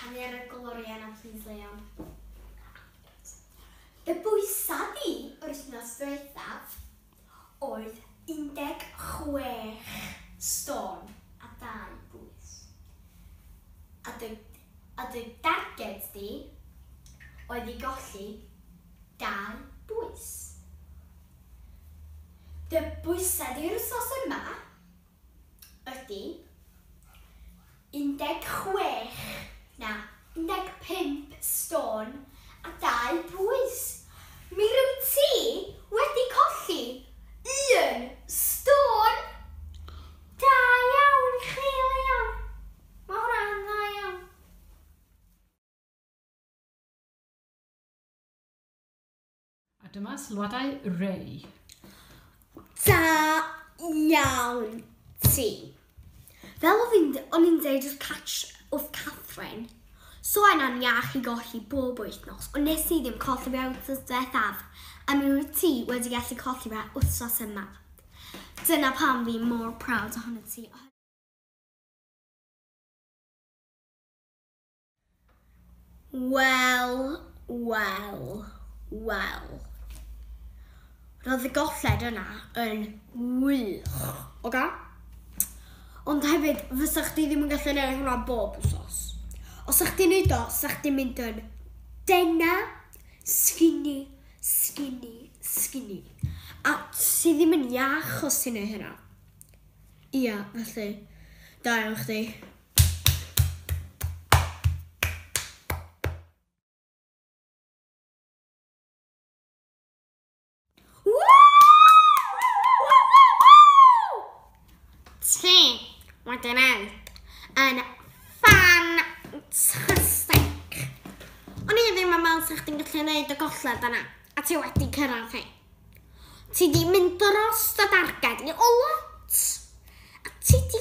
Hanner y gloriana, please, Leon. Y bwysa di o'r wythnos ddiwethaf oedd 16 stôn a 2 bwys. A dy targed di oedd I golli 2 bwys. Dy bwysau di'r wythnos yma ydy 15 stôn a 2 bwys. Mi rwyt ti wedi colli 1 stôn. Da iawn I chi, Leon. Mae hwnna'n dda iawn. A dyma sylwadau Ray. Da iawn ti. Fel o'n i'n dweud wrth Catherine, so yna'n iach I golli bob wythnos, ond nes I ddim colli fe wythnos diwethaf, a mi wyt ti wedi gallu colli fe wythnos yma. Dyna pam fi mor proud ohono ti. Wel. Roedd y golled yna yn wych, oga? Ond hefyd, fysa chdi ddim yn gallu neud hwnna bob wsos. Os ych chi'n neud o, sa chdi'n mynd yn dena, skinny. A ti ddim yn iach os ti'n neud hynna. Ia, felly, da iawn chdi. Ti wedi neud yn ffantastig. O'n I ddim yn meddwl sa chdi'n gallu neud y golled yna, a ti wedi cyrraedd chi. Ti di mynd dros dy darged I o lot, a ti di